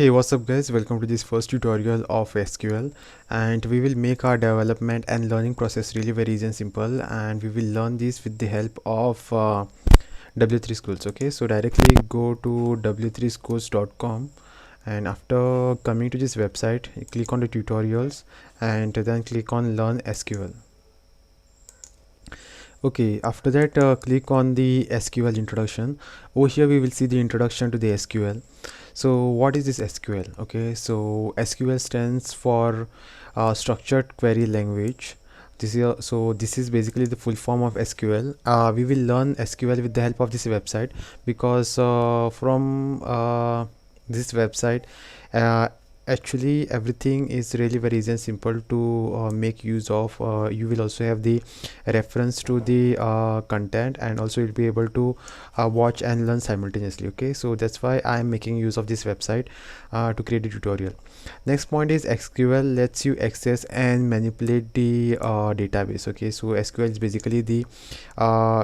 Hey, what's up guys, welcome to this first tutorial of SQL, and we will make our development and learning process really very easy and simple, and we will learn this with the help of W3 schools. Okay, so directly go to w3schools.com, and after coming to this website, click on the tutorials and then click on learn SQL. Okay, after that click on the SQL introduction. Over here we will see the introduction to the SQL. So what is this SQL? Okay, so SQL stands for structured query language. This is basically the full form of SQL. We will learn SQL with the help of this website, because from this website actually everything is really very easy and simple to make use of. You will also have the reference to the content, and also you'll be able to watch and learn simultaneously. Okay, so that's why I am making use of this website to create a tutorial. Next point is SQL lets you access and manipulate the database. Okay, so SQL is basically the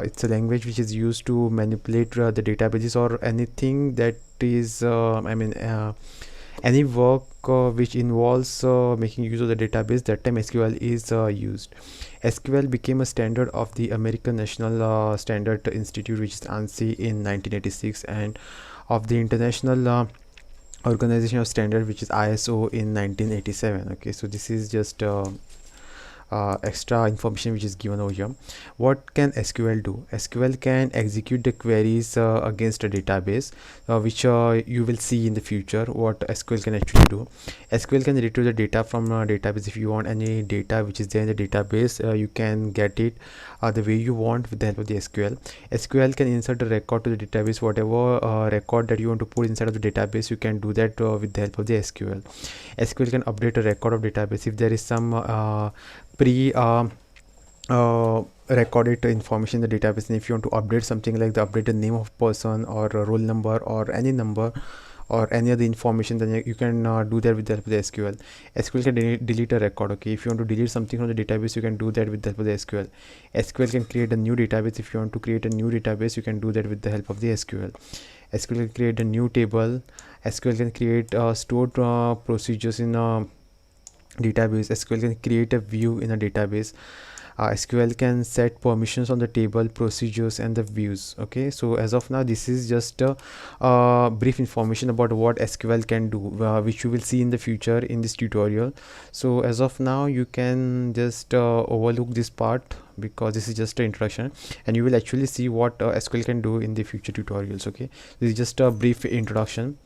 it's a language which is used to manipulate the databases, or anything that is any work which involves making use of the database. That time SQL is used. SQL became a standard of the American National Standard Institute, which is ANSI, in 1986, and of the International Organization of Standard, which is ISO, in 1987. Okay, so this is just extra information which is given over here. What can SQL do? SQL can execute the queries against a database, which you will see in the future what SQL can actually do. SQL can retrieve the data from a database. If you want any data which is there in the database, you can get it the way you want with the help of the SQL. SQL can insert a record to the database. Whatever record that you want to put inside of the database, you can do that with the help of the SQL. SQL can update a record of database if there is some pre recorded information in the database, and if you want to update something like the updated name of person, or a roll number, or any number, or any other information, then you can do that with the help of the SQL. SQL can delete a record. Okay, if you want to delete something from the database, you can do that with the help of the SQL. SQL can create a new database. If you want to create a new database, you can do that with the help of the SQL. SQL can create a new table. SQL can create stored procedures in a database. SQL can create a view in a database. SQL can set permissions on the table, procedures, and the views. Okay, so as of now, this is just a brief information about what SQL can do, which you will see in the future in this tutorial. So as of now, you can just overlook this part, because this is just an introduction, and you will actually see what SQL can do in the future tutorials. Okay, this is just a brief introduction.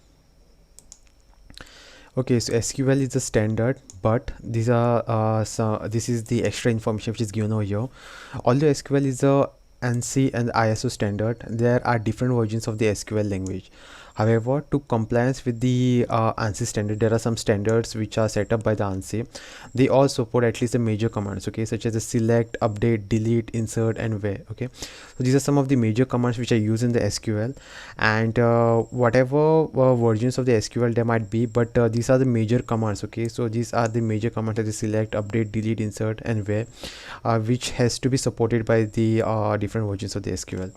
Okay, so SQL is the standard, but these are this is the extra information which is given over here. Although SQL is a ANSI and ISO standard, there are different versions of the SQL language. However, to compliance with the ANSI standard, there are some standards which are set up by the ANSI. They all support at least the major commands, okay, such as the select, update, delete, insert, and where. Okay, so these are some of the major commands which are used in the SQL, and whatever versions of the SQL there might be, but these are the major commands. Okay, so these are the major commands, such as select, update, delete, insert, and where, which has to be supported by the different versions of the SQL.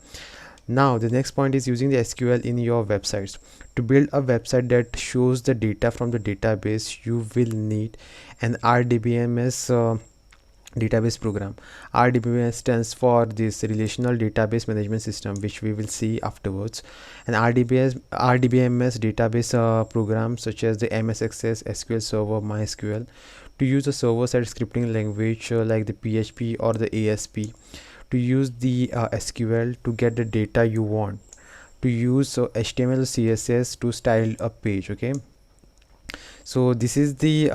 Now the next point is using the SQL in your websites. To build a website that shows the data from the database, you will need an RDBMS database program. RDBMS stands for this Relational Database Management System, which we will see afterwards. An RDBMS database program, such as the MS Access, SQL Server, MySQL, to use a server-side scripting language like the PHP or the ASP, to use the SQL to get the data you want, to use HTML or CSS to style a page. Okay, so this is the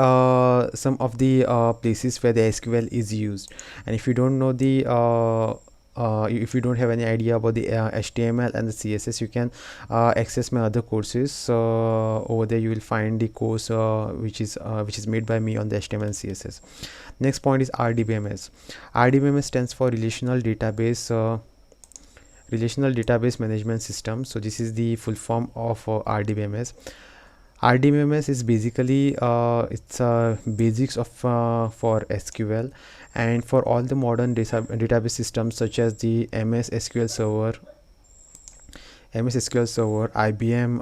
some of the places where the SQL is used. And if you don't know the if you don't have any idea about the HTML and the CSS, you can access my other courses. Over there you will find the course which is made by me on the HTML and CSS. Next point is RDBMS. RDBMS stands for Relational Database Management System. So this is the full form of RDBMS. RDBMS is basically it's basics of for SQL, and for all the modern database systems such as the MS SQL Server, MS SQL Server, IBM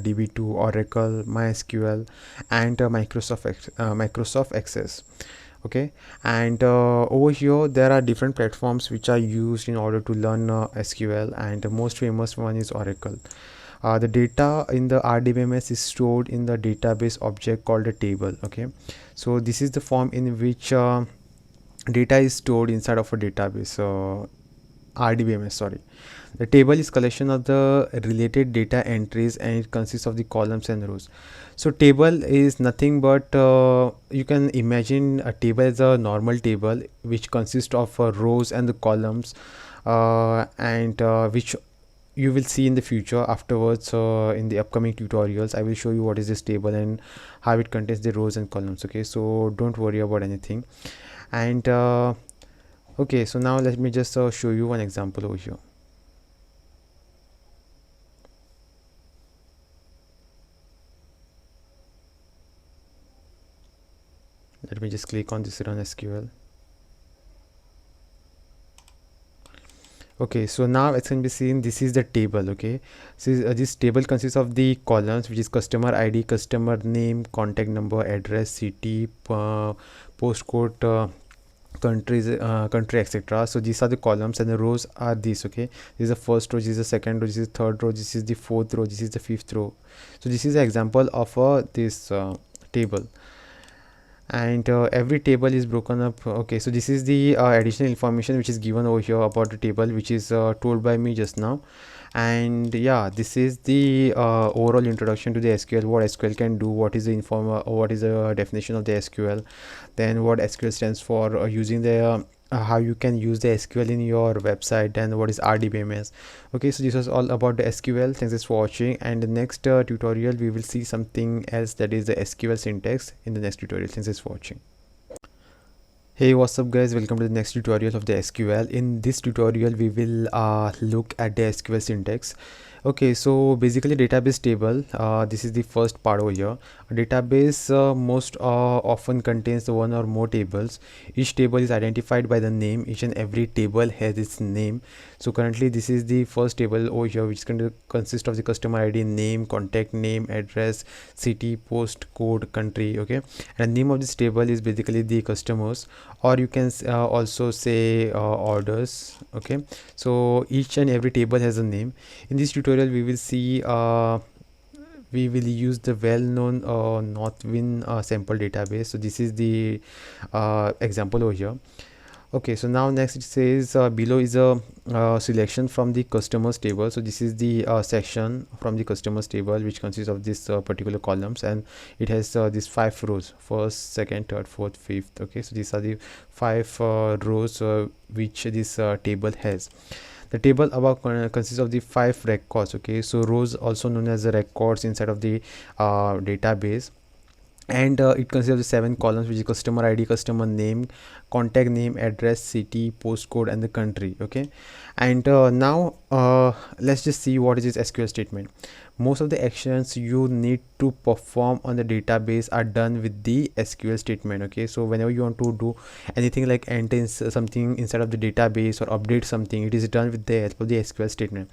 DB2, Oracle, MySQL, and Microsoft Access. Okay, and over here there are different platforms which are used in order to learn SQL, and the most famous one is Oracle. The data in the RDBMS is stored in the database object called a table. Okay, so this is the form in which data is stored inside of a database. RDBMS, sorry. The table is collection of the related data entries, and it consists of the columns and rows. So table is nothing but you can imagine a table as a normal table which consists of rows and the columns, and which you will see in the future afterwards. In the upcoming tutorials I will show you what is this table and how it contains the rows and columns. Okay, so don't worry about anything. And okay, so now let me just show you one example over here. Let me just click on this run SQL. Okay, so now it can be seen this is the table. Okay, so this table consists of the columns, which is customer ID, customer name, contact number, address, city, postcode, country, etc. So these are the columns, and the rows are these. Okay, this is the first row, this is the second row, this is the third row, this is the fourth row, this is the fifth row. So this is an example of this table, and every table is broken up. Okay, so this is the additional information which is given over here about the table, which is told by me just now. And yeah, this is the overall introduction to the SQL, what SQL can do, what is the what is the definition of the SQL, then what SQL stands for, using the how you can use the SQL in your website, and what is RDBMS. Okay, so this was all about the SQL. Thanks for watching, and the next tutorial we will see something else, that is the SQL syntax, in the next tutorial. Thanks for watching. Hey, what's up guys, welcome to the next tutorial of the SQL. In this tutorial we will look at the SQL syntax. Okay, so basically database table, this is the first part over here. A database most often contains one or more tables. Each table is identified by the name. Each and every table has its name. So currently this is the first table over here, which consist of the customer ID, name, contact name, address, city, post code, country. Okay, and the name of this table is basically the customers, or you can also say orders. Okay, so each and every table has a name. In this tutorial we will see we will use the well-known Northwind sample database. So this is the example over here. Okay, so now next it says below is a selection from the customers table. So this is the section from the customers table, which consists of this particular columns, and it has these 5 rows: first, second, third, fourth, fifth. Okay, so these are the 5 rows which this table has. The table above consists of the 5 records. Okay, so rows also known as the records inside of the database, and it consists of the 7 columns, which is customer ID, customer name, contact name, address, city, postcode, and the country. Okay, and now let's just see what is this SQL statement. Most of the actions you need to perform on the database are done with the SQL statement. Okay, so whenever you want to do anything like enter something inside of the database or update something, it is done with the help of the SQL statement.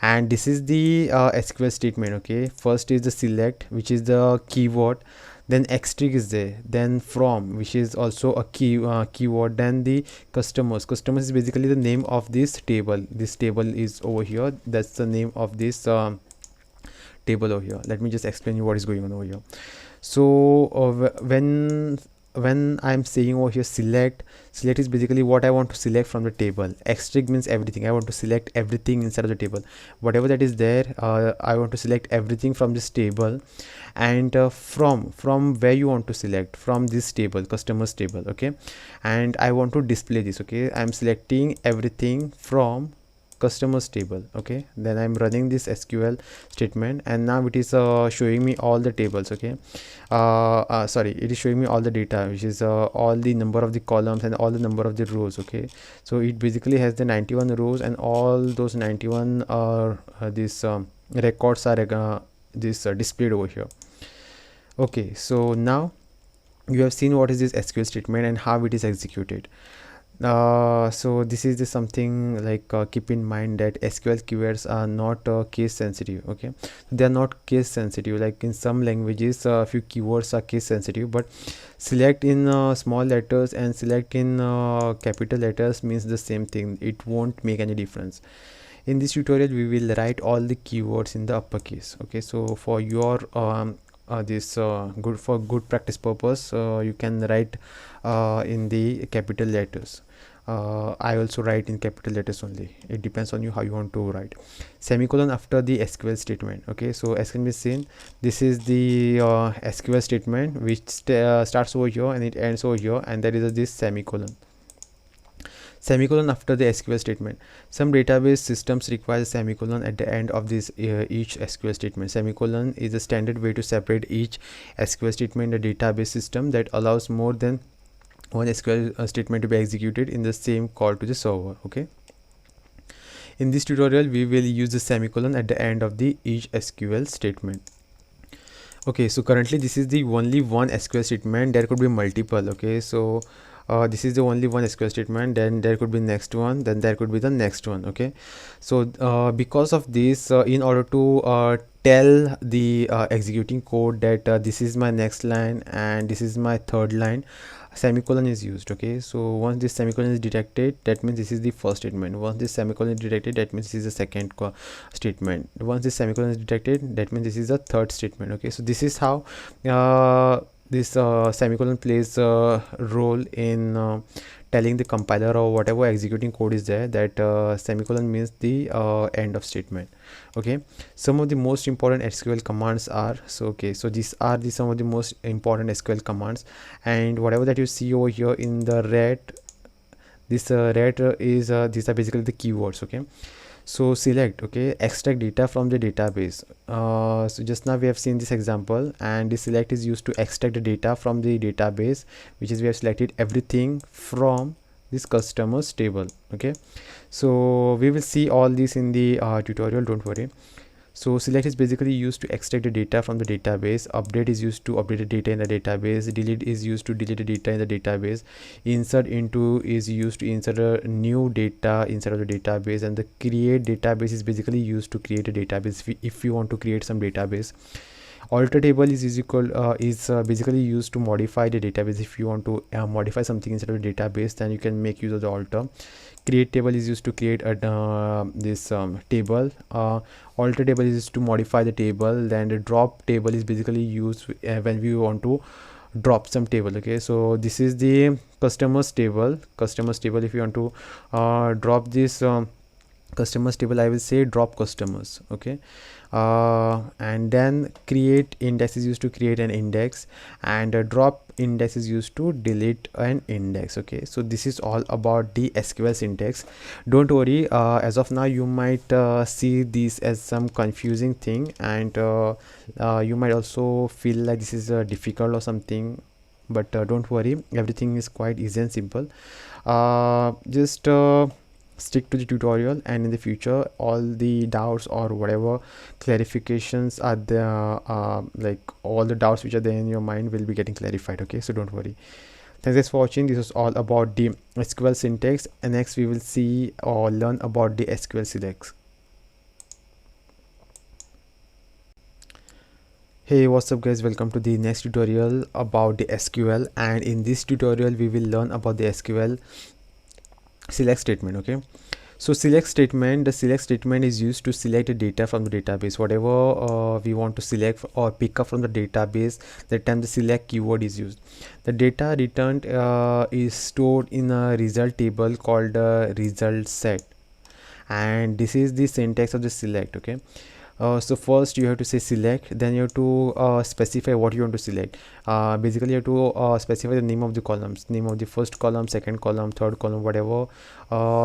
And this is the SQL statement. Okay, first is the select, which is the keyword, then xtrig is there, then from, which is also a keyword, then the customers is basically the name of this table. This table is over here, that's the name of this table over here. Let me just explain you what is going on over here. So when I'm saying over here select is basically what I want to select from the table. Xtrig means everything. I want to select everything inside of the table, whatever that is there. I want to select everything from this table. And from where you want to select, from this table, customers table. Okay, and I want to display this. Okay, I'm selecting everything from customers table. Okay, then I'm running this SQL statement, and now it is showing me all the tables. Okay, sorry, it is showing me all the data, which is all the number of the columns and all the number of the rows. Okay, so it basically has the 91 rows, and all those 91 are these records are displayed over here. Okay, so now you have seen what is this SQL statement and how it is executed. So this is the something like keep in mind that SQL keywords are not case sensitive. Okay, they are not case sensitive. Like in some languages, few keywords are case sensitive, but select in small letters and select in capital letters means the same thing. It won't make any difference. In this tutorial, we will write all the keywords in the uppercase. Okay, so for your this good for good practice purpose, you can write in the capital letters. I also write in capital letters only. It depends on you how you want to write. Semicolon after the SQL statement. Okay, so as can be seen, this is the SQL statement which starts over here and it ends over here, and there is this semicolon. Semicolon after the SQL statement. Some database systems require a semicolon at the end of this each SQL statement. Semicolon is a standard way to separate each SQL statement in a database system that allows more than one SQL statement to be executed in the same call to the server. Okay. In this tutorial, we will use the semicolon at the end of the each SQL statement. Okay, so currently this is the only one SQL statement. There could be multiple. Okay, so this is the only one SQL statement, then there could be next one, then there could be the next one. Okay, so because of this, in order to tell the executing code that this is my next line and this is my third line, semicolon is used. Okay, so once this semicolon is detected, that means this is the first statement. Once this semicolon is detected, that means this is the second statement. Once this semicolon is detected, that means this is the third statement. Okay, so this is how this semicolon plays a role in telling the compiler or whatever executing code is there that semicolon means the end of statement. Okay, some of the most important SQL commands are so these are the some of the most important SQL commands, and whatever that you see over here in the red, this red is these are basically the keywords. Okay, so select, okay, extract data from the database. So just now we have seen this example, and the select is used to extract the data from the database, which is we have selected everything from this customers table. Okay, so we will see all this in the tutorial, don't worry. So select is basically used to extract the data from the database. Update is used to update the data in the database. Delete is used to delete the data in the database. Insert into is used to insert a new data inside of the database. And the create database is basically used to create a database if you want to create some database. Alter table is basically used to modify the database. If you want to modify something inside of the database, then you can make use of the alter. Create table is used to create a this table. Alter table is used to modify the table. Then the drop table is basically used when we want to drop some table. Okay, so this is the customers table. If you want to drop this customers table, I will say drop customers. Okay, and then create index is used to create an index, and drop index is used to delete an index. Okay, so this is all about the SQL syntax. Don't worry, as of now you might see this as some confusing thing, and you might also feel like this is difficult or something, but don't worry, everything is quite easy and simple. Just stick to the tutorial, and in the future all the doubts or whatever clarifications are there, like all the doubts which are there in your mind will be getting clarified. Okay, so don't worry. Thanks for watching. This is all about the SQL syntax, and next we will see or learn about the SQL select. Hey, what's up guys, welcome to the next tutorial about the SQL, and in this tutorial we will learn about the SQL select statement. Okay, so select statement, the select statement is used to select the data from the database. Whatever we want to select or pick up from the database, that time the select keyword is used. The data returned is stored in a result table called result set, and this is the syntax of the select. Okay, so first you have to say select, then you have to specify what you want to select. Basically you have to specify the name of the columns, name of the first column, second column, third column, whatever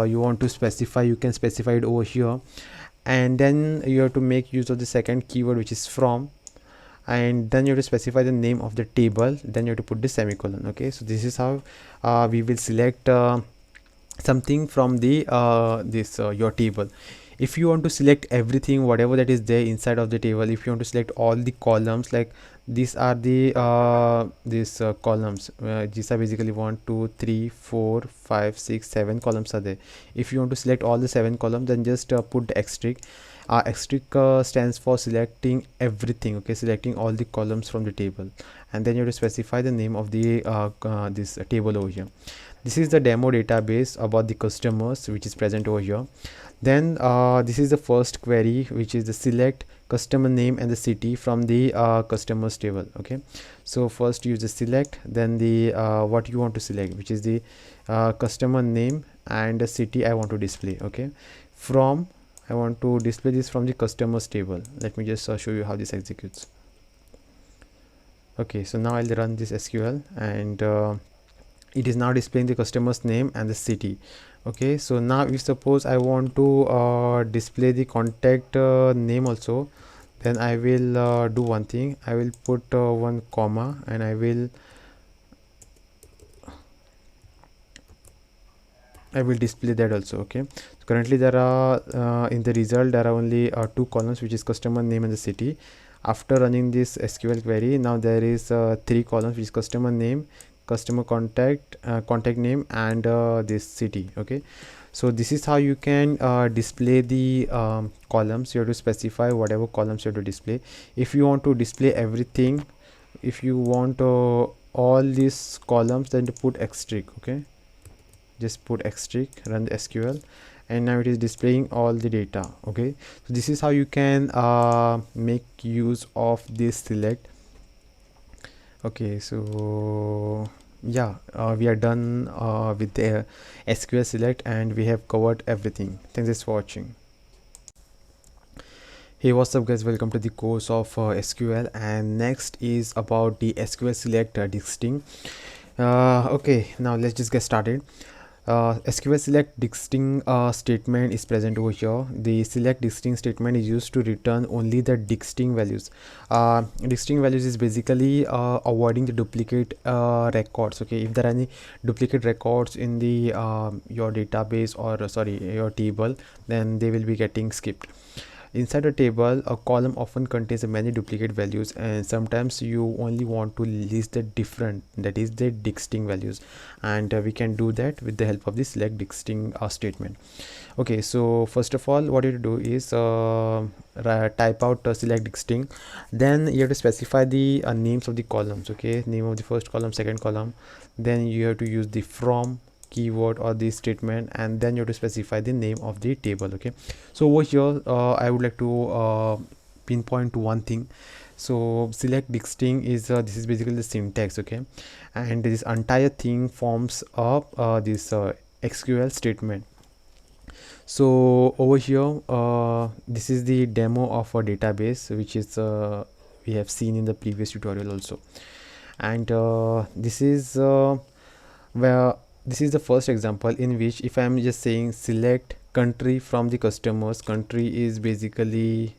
you want to specify, you can specify it over here. And then you have to make use of the second keyword, which is from, and then you have to specify the name of the table, then you have to put the semicolon. Okay, so this is how we will select something from the your table. If you want to select everything whatever that is there inside of the table, if you want to select all the columns, like these are the these columns, these are basically 1 2 3 4 5 6 7 columns are there. If you want to select all the 7 columns, then just put the asterisk. Asterisk stands for selecting everything, okay, selecting all the columns from the table, and then you have to specify the name of the this table over here. This is the demo database about the customers which is present over here. Then this is the first query, which is the select customer name and the city from the customers table. Okay, so first use the select, then the what you want to select, which is the customer name and the city I want to display. Okay, from I want to display this from the customers table. Let me just show you how this executes. Okay, so now I'll run this SQL, and it is now displaying the customer's name and the city. Okay, so now if suppose I want to display the contact name also, then I will do one thing. I will put one comma, and I will display that also. Okay, so currently there are in the result there are only 2 columns, which is customer name and the city. After running this SQL query, now there is 3 columns, which is customer name, customer contact name, and this city. Okay, so this is how you can display the columns. You have to specify whatever columns you have to display. If you want to display everything, if you want all these columns, then to put asterisk. Okay, just put asterisk, run the SQL, and now it is displaying all the data. Okay, so this is how you can make use of this select. Okay, so yeah, we are done with the SQL select, and we have covered everything. Thanks for watching. Hey, what's up guys, welcome to the course of SQL, and next is about the SQL select distinct. Okay, now let's just get started. SQL select distinct statement is present over here. The select distinct statement is used to return only the distinct values. Distinct values is basically avoiding the duplicate records. Okay, if there are any duplicate records in the your database, or sorry, your table, then they will be getting skipped. Inside a table, a column often contains many duplicate values, and sometimes you only want to list the different, that is the distinct values, and we can do that with the help of the select distinct statement. Okay, so first of all, what you do is type out select distinct, then you have to specify the names of the columns. Okay, name of the first column, second column, then you have to use the from keyword or the statement, and then you have to specify the name of the table. Okay, so over here I would like to pinpoint to one thing. So select distinct is this is basically the syntax. Okay, and this entire thing forms up this SQL statement. So over here this is the demo of a database, which is we have seen in the previous tutorial also, and this is where this is the first example in which, if I am just saying select country from the customers, country is basically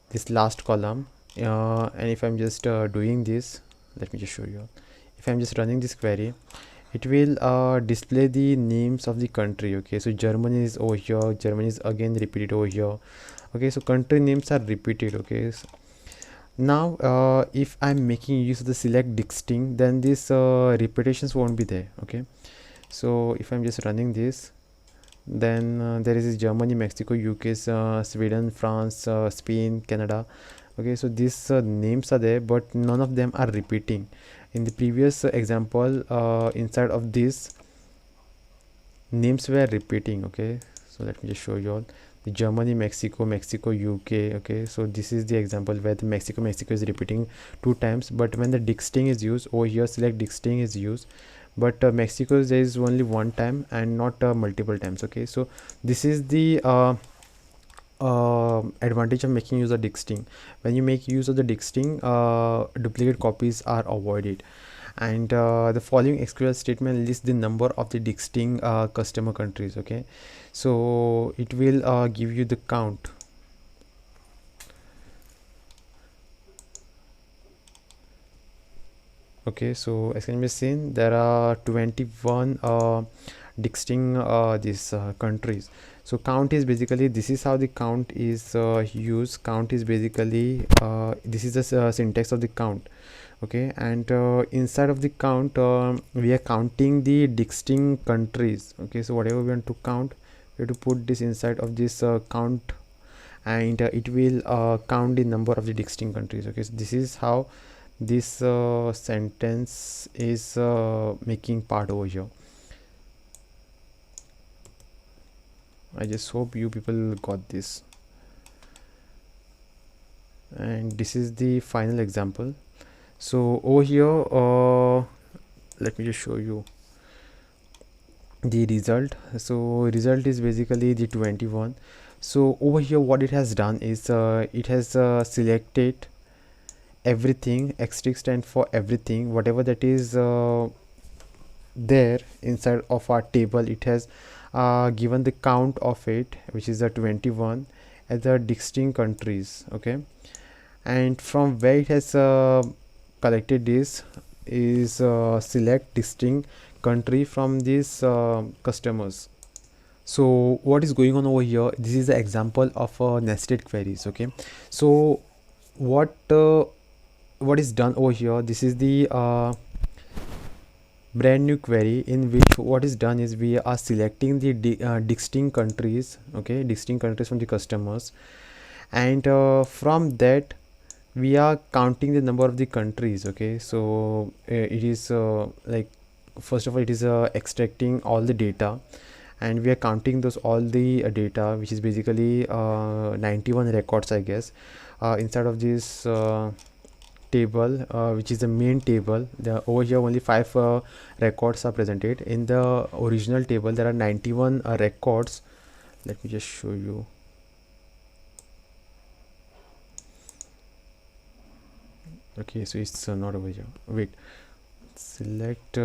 this last column, and if I'm just doing this, let me just show you. If I'm just running this query, it will display the names of the country. Okay, so Germany is over here, Germany is again repeated over here. Okay, so country names are repeated. Okay, so now if I'm making use of the select distinct, then this repetitions won't be there. Okay, so if I'm just running this, then there is Germany, Mexico, UK, Sweden, France, Spain, Canada. Okay, so these names are there, but none of them are repeating. In the previous example, inside of this, names were repeating. Okay, so let me just show you all. Germany, Mexico, Mexico, UK. Okay, so this is the example where the Mexico is repeating 2 times, but when the distinct is used over here, select distinct is used, but Mexico there is only 1 time and not multiple times. Okay, so this is the advantage of making use of distinct. When you make use of the distinct, duplicate copies are avoided. And the following SQL statement lists the number of the distinct customer countries. Okay, so it will give you the count. Okay, so as can be seen, there are 21 dicting these countries. So count is basically, this is how the count is used. Count is basically this is the syntax of the count. Okay, and inside of the count we are counting the dicting countries. Okay, so whatever we want to count, we have to put this inside of this count, and it will count the number of the dicting countries. Okay, so this is how this sentence is making part over here. I just hope you people got this. And this is the final example. So over here let me just show you the result. So result is basically the 21. So over here what it has done is it has selected everything. X stand for everything, whatever that is there inside of our table. It has given the count of it, which is the 21, as the distinct countries. Okay, and from where it has collected this is select distinct country from these customers. So what is going on over here, this is the example of nested queries. Okay, so what is done over here, this is the brand new query in which what is done is we are selecting the distinct countries. Okay, distinct countries from the customers, and from that we are counting the number of the countries. Okay, so it is like, first of all, it is extracting all the data, and we are counting those all the data, which is basically 91 records, I guess, inside of this table, which is the main table. Over here only 5 records are presented. In the original table there are 91 records. Let me just show you. Okay, so it's not over here. Wait, select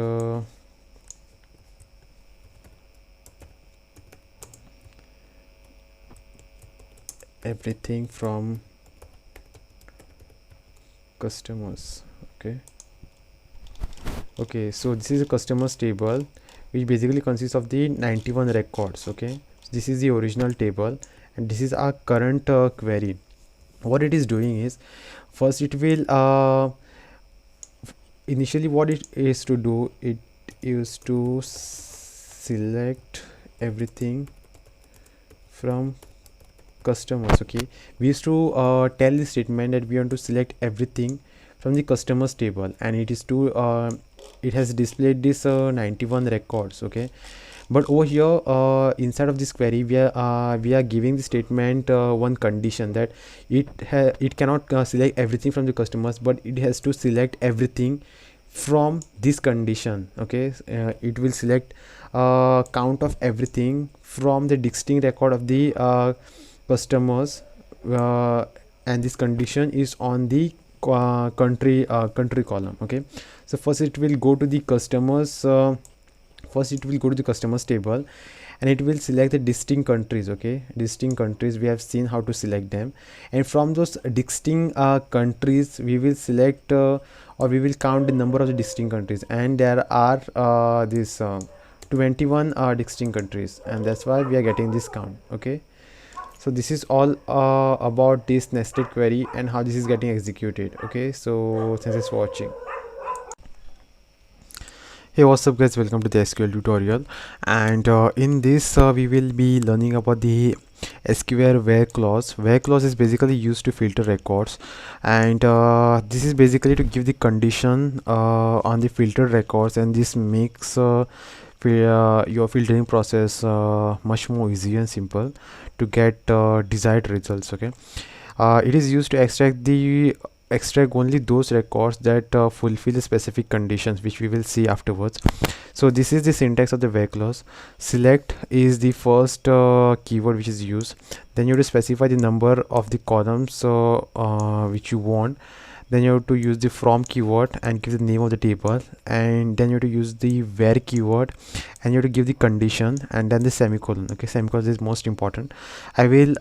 everything from customers. Okay, so this is a customers table, which basically consists of the 91 records. Okay, so this is the original table, and this is our current query. What it is doing is, first it will initially what it is to do, it is to select everything from customers. Okay, we used to tell the statement that we want to select everything from the customers table, and it is to it has displayed this 91 records. Okay, but over here inside of this query we are giving the statement one condition, that it cannot select everything from the customers, but it has to select everything from this condition. Okay, it will select count of everything from the distinct record of the customers, and this condition is on the country column. Okay, so first it will go to the customers table, and it will select the distinct countries. Okay, distinct countries, we have seen how to select them, and from those distinct countries we will select or we will count the number of the distinct countries, and there are this 21 distinct countries, and that's why we are getting this count. Okay, so this is all about this nested query and how this is getting executed. Okay, so thanks for watching. Hey, what's up guys, welcome to the SQL tutorial, and in this we will be learning about the SQL where clause. Where clause is basically used to filter records, and this is basically to give the condition on the filtered records, and this makes your filtering process much more easy and simple to get desired results. Okay, it is used to extract only those records that fulfill the specific conditions, which we will see afterwards. So this is the syntax of the where clause. Select is the first keyword which is used. Then you have to specify the number of the columns which you want. Then you have to use the from keyword and give the name of the table, and then you have to use the where keyword, and you have to give the condition, and then the semicolon. Okay, semicolon is most important. I will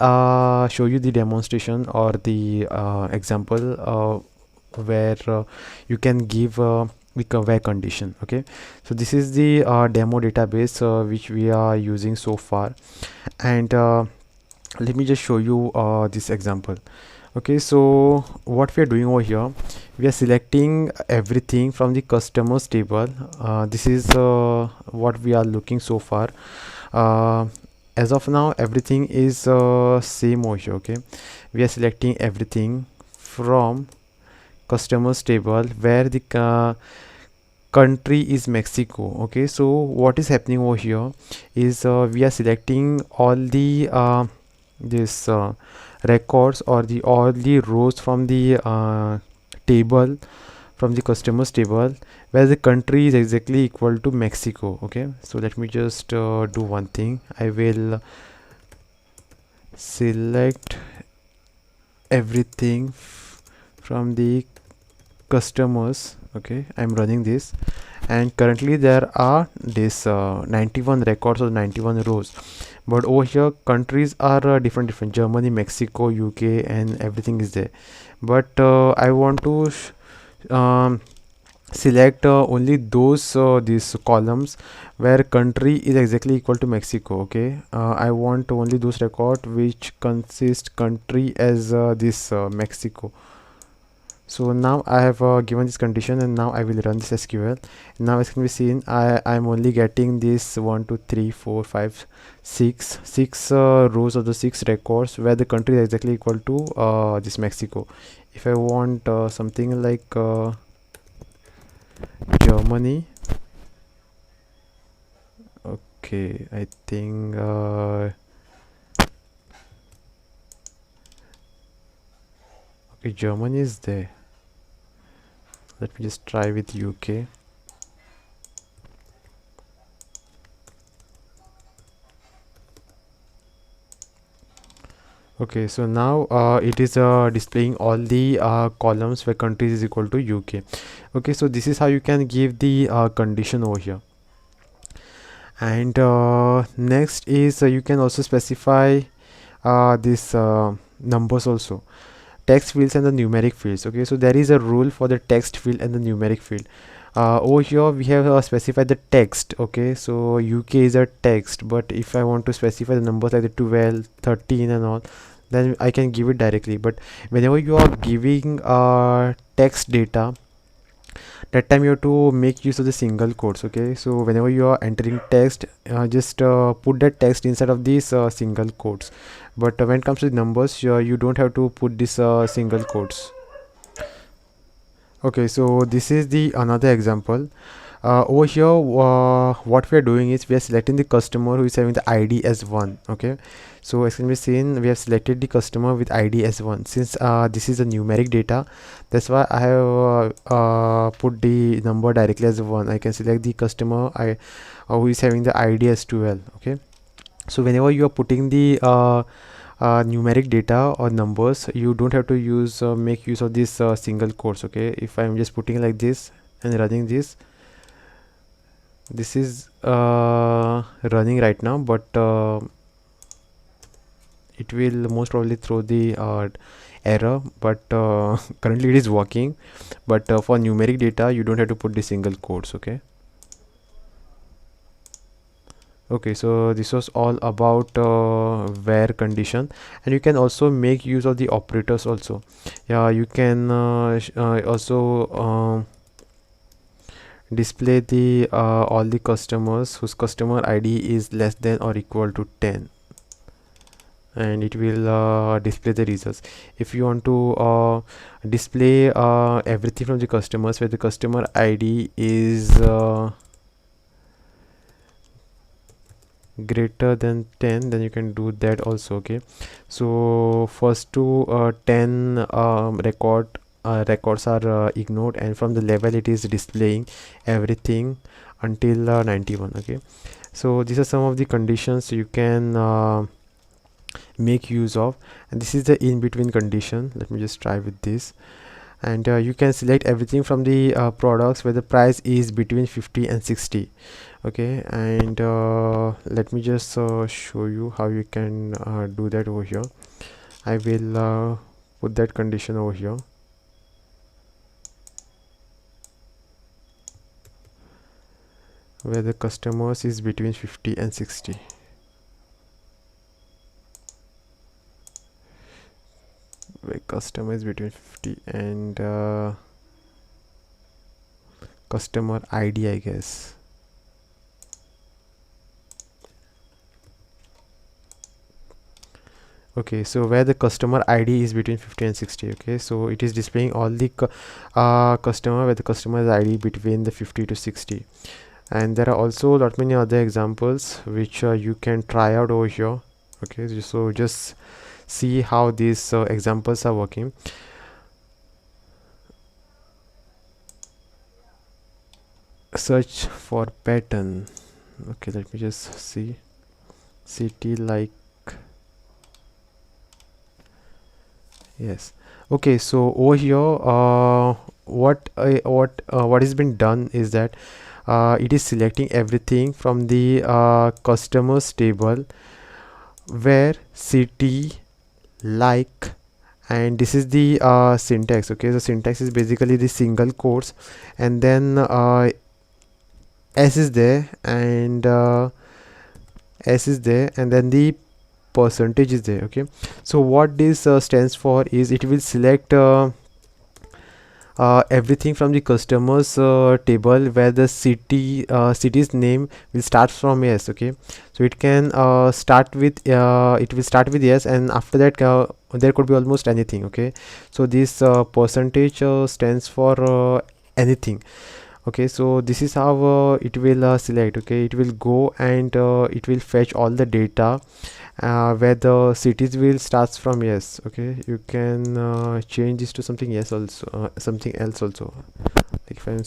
show you the demonstration or the example where you can give where condition. Okay, so this is the demo database which we are using so far, and let me just show you this example. Okay, so what we are doing over here, we are selecting everything from the customers table. This is what we are looking so far. uh, as of now everything is same over here. Okay, we are selecting everything from customers table where the country is Mexico. Okay, so what is happening over here is we are selecting all the this records or the all the rows from the table, from the customers table where the country is exactly equal to Mexico. Okay, so let me just do one thing. I will select everything from the customers. Okay, I'm running this, and currently there are this 91 records or 91 rows, but over here countries are different, Germany, Mexico, UK, and everything is there. But I want to um, select only those these columns where country is exactly equal to Mexico. Okay, I want only those record which consist country as this Mexico. So now I have given this condition, and now I will run this SQL. Now as can be seen, I'm only getting this 1 2 3 4 5 6 rows of the 6 records where the country is exactly equal to this Mexico. If I want something like Germany, okay, I think okay, Germany is there. Let me just try with UK. Okay, so now it is displaying all the columns where countries is equal to UK. Okay, so this is how you can give the condition over here. And next is you can also specify this numbers also, text fields and the numeric fields. Okay, so there is a rule for the text field and the numeric field. Over here we have specified the text. Okay, so UK is a text, but if I want to specify the numbers like the 12, 13 and all, then I can give it directly. But whenever you are giving text data, that time you have to make use of the single quotes. Okay, so whenever you are entering text, just put that text inside of these single quotes. But when it comes to numbers, you don't have to put this single quotes. Okay, so this is the another example. Over here what we are doing is we are selecting the customer who is having the ID as 1. Okay, so as can be seen, we have selected the customer with ID as 1. Since this is a numeric data, that's why I have put the number directly as 1. I can select the customer who is having the ID as 12. Okay, so whenever you are putting the numeric data or numbers, you don't have to use make use of this single quotes. Okay, if I'm just putting like this and running this, this is running right now, but it will most probably throw the error, but currently it is working. But for numeric data you don't have to put the single quotes. Okay, okay, so this was all about where condition, and you can also make use of the operators also. Yeah, you can also display the all the customers whose customer ID is less than or equal to 10, and it will display the results. If you want to display everything from the customers where the customer ID is greater than 10, then you can do that also. Okay, so first to 10 records are ignored, and from the level it is displaying everything until 91. Okay, so these are some of the conditions you can make use of, and this is the in between condition. Let me just try with this, and you can select everything from the products where the price is between 50 and 60. Okay, and let me just show you how you can do that over here. I will put that condition over here. where the customers is between 50 and 60. Where customer is between 50 and customer ID, I guess. Okay, so where the customer ID is between 50 and 60. Okay, so it is displaying all the customer where the customer's ID between the 50 to 60. And there are also a lot many other examples which you can try out over here. Okay, so just see how these examples are working. Search for pattern. Okay, let me just see. City like, yes. Okay, so over here what is been done is that it is selecting everything from the customers table where city like, and this is the syntax. Okay, the syntax is basically the single quotes, and then s is there, and s is there, and then the percentage is there. Okay, so what this stands for is it will select everything from the customers table where the city's name will start from yes. Okay, so it can start with it will start with yes, and after that there could be almost anything. Okay, so this percentage stands for anything. Okay, so this is how it will select. Okay, it will go and it will fetch all the data where the cities will starts from yes. Okay, you can change this to something yes also, something else also. Like if I'm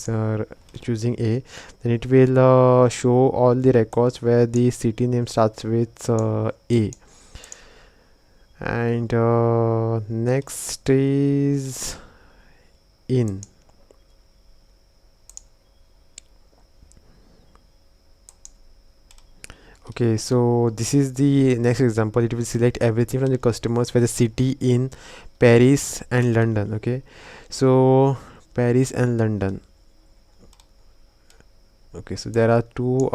choosing A, then it will show all the records where the city name starts with A. And next is in. Okay, so this is the next example. It will select everything from the customers for the city in Paris and London. Okay, so Paris and London. Okay, so there are two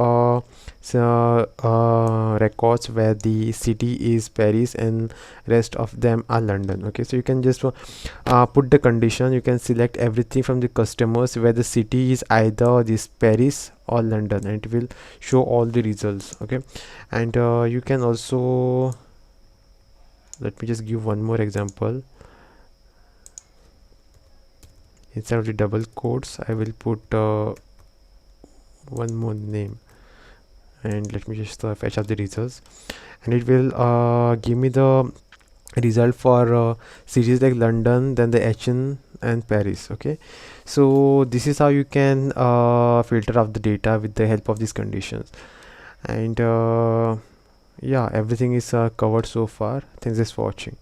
records where the city is Paris and rest of them are London. Okay, so you can just put the condition. You can select everything from the customers where the city is either this Paris or London, and it will show all the results. Okay, and you can also, let me just give one more example. Instead of the double quotes, I will put one more name, and let me just fetch up the results, and it will give me the result for cities like London, then the HN and Paris. Okay, so this is how you can filter out the data with the help of these conditions. And yeah, everything is covered so far. Thanks for watching.